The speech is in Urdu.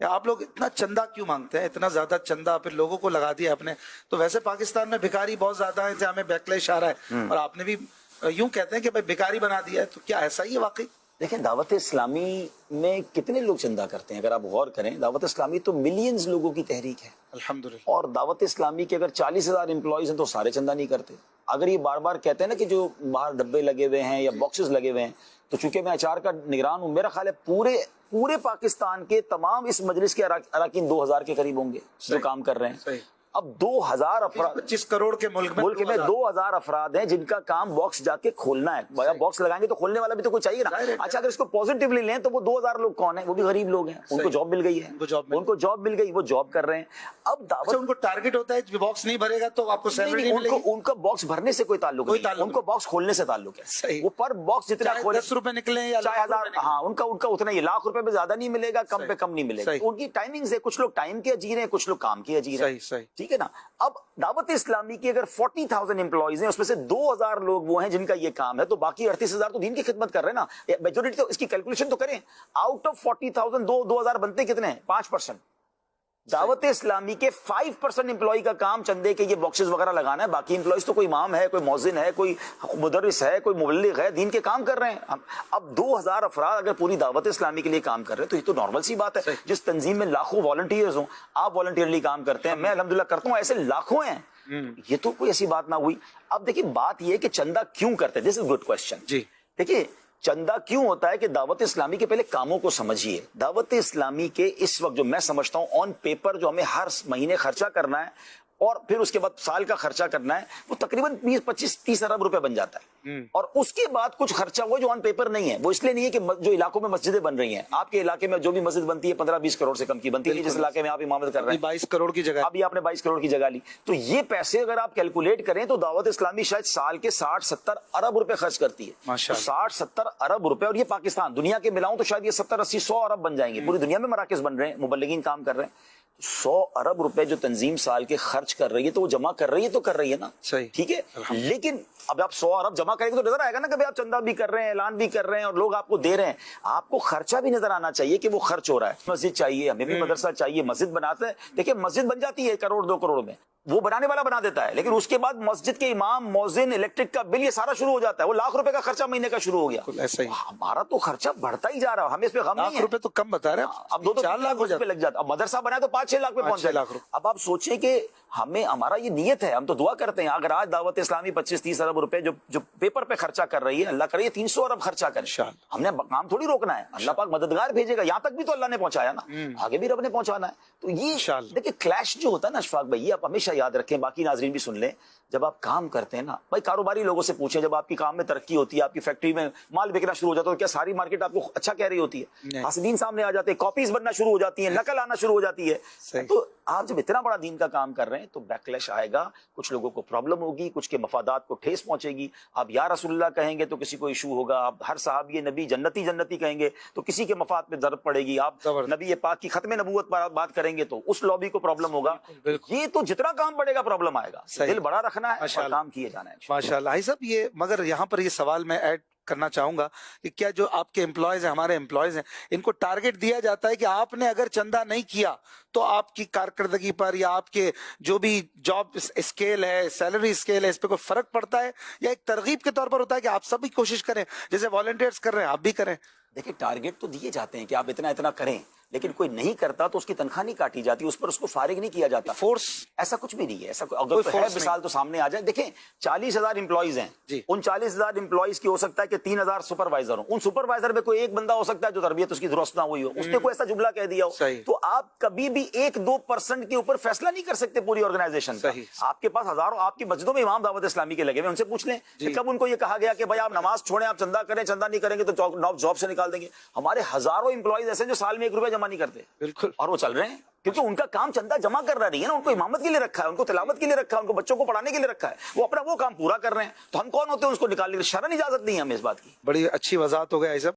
آپ لوگ اتنا چندہ کیوں مانگتے ہیں, اتنا زیادہ چندہ پھر لوگوں کو لگا دیا آپ نے؟ تو ویسے پاکستان میں بھکاری بہت زیادہ ہیں, جہاں ہمیں بیکلیش آ رہا ہے, اور آپ نے بھی یوں کہتے ہیں کہ بھائی بھکاری بنا دیا ہے, تو کیا ایسا ہی ہے واقعی؟ دیکھیں دعوت اسلامی میں کتنے لوگ چندہ کرتے ہیں, اگر آپ غور کریں دعوت اسلامی تو ملینز لوگوں کی تحریک ہے الحمدللہ. اور دعوت اسلامی کے اگر 40,000 امپلائیز ہیں تو سارے چندہ نہیں کرتے. اگر یہ بار بار کہتے ہیں نا کہ جو باہر ڈبے لگے ہوئے ہیں یا باکسز لگے ہوئے ہیں, تو چونکہ میں اچار کا نگران ہوں, میرا خیال ہے پورے پاکستان کے تمام اس مجلس کے اراکین 2,000 کے قریب ہوں گے جو کام کر رہے ہیں. اب 2,000 افراد 25 کروڑ کے ملک میں 2,000 افراد ہیں جن کا کام باکس جا کے کھولنا ہے. باکس لگائیں گے تو کھولنے والا بھی تو کوئی چاہیے نا. اچھا اگر اس کو پازیٹیولی لیں تو وہ 2,000 لوگ کون ہیں؟ وہ بھی غریب لوگ ہیں, ان کو جاب مل گئی ہے, ان کو جاب مل گئی, وہ جاب کر رہے ہیں. اب دعوت ان کو ٹارگٹ ہوتا ہے باکس نہیں بھرے گا تو آپ کو سیلری نہیں ملے گی. ان کا باکس بھرنے سے کوئی تعلق نہیں, ان کو باکس کھولنے سے تعلق ہے. وہ پر باکس جتنا کھولے 10 روپے نکلے یا 1,000, ہاں ان کا اتنا ہی, لاکھ روپے میں زیادہ نہیں ملے گا, کم پہ کم نہیں ملے گا. ان کی ٹائمنگز ہے, کچھ لوگ ٹائم کے اجیر ہیں, کچھ لوگ کام کے اجیر ہیں, ٹھیک ہے نا. اب دعوت اسلامی کی اگر 40,000 امپلائیز ہیں, اس میں سے 2,000 لوگ وہ ہیں جن کا یہ کام ہے, تو باقی 38,000 تو دین کی خدمت کر رہے ہیں نا. میجورٹی تو اس کی کیلکولیشن تو کریں, آؤٹ آف 40,000 2,000 بنتے کتنے ہیں؟ 5%. دعوت اسلامی کے 5% امپلائی کا کام چندے کے یہ باکسز وغیرہ لگانا ہے. باقی امپلائیز تو کوئی امام ہے, کوئی مؤذن ہے, کوئی مدرس ہے, کوئی مبلغ ہے, دین کے کام کر رہے ہیں. اب 2,000 افراد اگر پوری دعوت اسلامی کے لیے کام کر رہے ہیں تو یہ تو نارمل سی بات ہے. جس تنظیم میں لاکھوں والنٹیئرز ہوں, آپ والنٹیئرلی کام کرتے ہیں, میں الحمدللہ کرتا ہوں, ایسے لاکھوں ہیں. یہ تو کوئی ایسی بات نہ ہوئی. اب دیکھیں بات یہ کہ چندہ کیوں کرتے ہیں, دس از گڈ کوشچن. جی دیکھیے چندہ کیوں ہوتا ہے کہ دعوت اسلامی کے پہلے کاموں کو سمجھیے. دعوت اسلامی کے اس وقت جو میں سمجھتا ہوں آن پیپر جو ہمیں ہر مہینے خرچہ کرنا ہے اور پھر اس کے بعد سال کا خرچہ کرنا ہے, وہ تقریباً 25-30 ارب روپے بن جاتا ہے. اور اس کے بعد کچھ خرچہ وہ جو آن پیپر نہیں ہے, وہ اس لیے نہیں ہے کہ جو علاقوں میں مسجدیں بن رہی ہیں, آپ کے علاقے میں جو بھی مسجد بنتی ہے 15-20 کروڑ سے کم کی بنتی ہے, جس علاقے میں آپ امامت کر رہے ہیں 22 کروڑ کی جگہ, ابھی آپ نے 22 کروڑ کی جگہ لی. تو یہ پیسے اگر آپ کیلکولیٹ کریں تو دعوت اسلامی شاید سال کے 60-70 ارب روپے خرچ کرتی ہے. 60-70 ارب روپے, اور یہ پاکستان, دنیا کے ملاؤں تو شاید یہ 70-80-100 ارب بن جائیں گے. پوری دنیا میں مراکز بن رہے ہیں, مبلغین کام کر رہے ہیں. 100 ارب روپے جو تنظیم سال کے خرچ کر رہی ہے تو وہ جمع کر رہی ہے, تو کر رہی ہے نا, ٹھیک ہے. لیکن اب آپ 100 ارب جمع کریں گے تو نظر آئے گا نا کہ آپ چندہ بھی کر رہے ہیں, اعلان بھی کر رہے ہیں, اور لوگ آپ کو دے رہے ہیں. آپ کو خرچہ بھی نظر آنا چاہیے کہ وہ خرچ ہو رہا ہے. مسجد چاہیے, ہمیں بھی مدرسہ چاہیے, مسجد بناتے ہیں. دیکھیں مسجد بن جاتی ہے 1 کروڑ 2 کروڑ میں, وہ بنانے والا بنا دیتا ہے, لیکن اس کے بعد مسجد کے امام, مؤذن, الیکٹرک کا بل, یہ سارا شروع ہو جاتا ہے. وہ لاکھ روپے کا خرچہ مہینے کا شروع ہو گیا. ہمارا تو خرچہ بڑھتا ہی جا رہا ہے, ہمیں اس پہ غم نہیں ہے. لاکھ روپے تو کم بتا رہے ہیں, اب 2-4 لاکھ روپے لگ جاتا. اب مدرسہ بنائے تو 5-6 لاکھ پہ پہنچ جائے. اب آپ سوچیں کہ ہمارا یہ نیت ہے, ہم تو دعا کرتے ہیں اگر آج دعوت اسلامی 25-30 ارب روپے جو پیپر پہ خرچہ کر رہی ہے, اللہ کرے یہ 300 ارب خرچہ کرے. ہم نے کام تھوڑی روکنا ہے, اللہ پاک مددگار بھیجے گا. یہاں تک بھی تو اللہ نے پہنچایا نا, آگے بھی رب نے پہنچانا ہے. تو یہ دیکھیں کلیش جو ہوتا ہے نا اشفاق بھائی, یہ آپ ہمیشہ یاد رکھیں, باقی ناظرین بھی سن لیں. جب آپ کام کرتے ہیں نا بھائی, کاروباری لوگوں سے پوچھیں, جب آپ کی کام میں ترقی ہوتی ہے, آپ کی فیکٹری میں مال بکنا شروع ہو جاتا ہے, تو کیا ساری مارکیٹ آپ کو اچھا کہہ رہی ہوتی ہے؟ حاسدین سامنے آ جاتے ہیں, کاپیز بننا شروع ہو جاتی ہیں, نقل آنا شروع ہو جاتی ہے. تو آپ جب اتنا بڑا دین کا کام کر رہے ہیں تو بیکلیش آئے گا, کچھ لوگوں کو پرابلم ہوگی, کچھ کے مفادات کو ٹھیس پہنچے گی. آپ یا رسول اللہ کہیں گے تو کسی کو ایشو ہوگا, آپ ہر صحابی نبی جنتی جنتی کہیں گے تو کسی کے مفاد پہ ضرب پڑے گی, آپ نبی پاک کی ختم نبوت پر بات کریں گے تو اس لابی کو پرابلم ہوگا. یہ تو جتنا کام بڑھے گا پرابلم آئے گا. دل بڑا رکھنا ہے اور کام کیے جانا ہے. ماشاء اللہ. بھائی صاحب یہ مگر یہاں پر یہ سوال میں ایڈ کرنا چاہوں گا کہ کیا جو آپ کے امپلائیز ہیں, ہمارے امپلائیز ہیں, ان کو ٹارگٹ دیا جاتا ہے کہ آپ نے اگر چندہ نہیں کیا تو آپ کی کارکردگی پر یا آپ کے جو بھی جاب اسکیل ہے, سیلری اسکیل ہے, اس پہ کوئی فرق پڑتا ہے, یا ایک ترغیب کے طور پر ہوتا ہے کہ آپ سب بھی کوشش کریں, جیسے والنٹیئرز کر رہے ہیں آپ بھی کریں؟ دیکھیں ٹارگٹ تو دیے جاتے ہیں کہ آپ اتنا کریں, لیکن کوئی نہیں کرتا تو اس کی تنخواہ نہیں کاٹی جاتی, اس پر اس کو فارغ نہیں کیا جاتا. فورس ایسا کچھ بھی نہیں ہے. ایسا اگر ہے مثال تو سامنے آ جائے. دیکھیں 40,000 امپلائیز ہیں, ان 40,000 امپلائیز کی ہو سکتا ہے کہ 3,000 سپروائزر ہوں. ان سپروائزر میں کوئی ایک بندہ ہو سکتا ہے جو تربیت اس کی درست نہ ہوئی ہو, اس نے کوئی ایسا جملہ کہہ دیا ہو. تو آپ کبھی بھی 1-2% کے اوپر فیصلہ نہیں کر سکتے پوری آرگنائزیشن کا. آپ کے پاس ہزاروں, آپ کی مسجدوں میں امام دعوت اسلامی کے لگے ہوئے, ان سے پوچھ لیں کہ کب ان کو یہ کہا گیا کہ بھائی آپ نماز چھوڑیں, آپ چندہ کریں, چندہ نہیں کریں گے تو جاب سے نکال دیں گے. ہمارے ہزاروں امپلائیز ایسے جو سال میں 1 روپیہ جمع نہیں کرتے, اور وہ چل رہے ہیں کیونکہ ان کا کام چندہ جمع کرنا نہیں ہے نا, ان کو امامت کے لیے رکھا ہے, ان کو تلاوت کے لیے رکھا ہے, ان کو بچوں کو پڑھانے کے لیے رکھا ہے, وہ اپنا وہ کام پورا کر رہے ہیں. تو ہم کون ہوتے ہیں اس کو نکالنے کی؟ شرعن اجازت نہیں ہے ہمیں اس بات کی. بڑی اچھی وضاحت ہو گیا.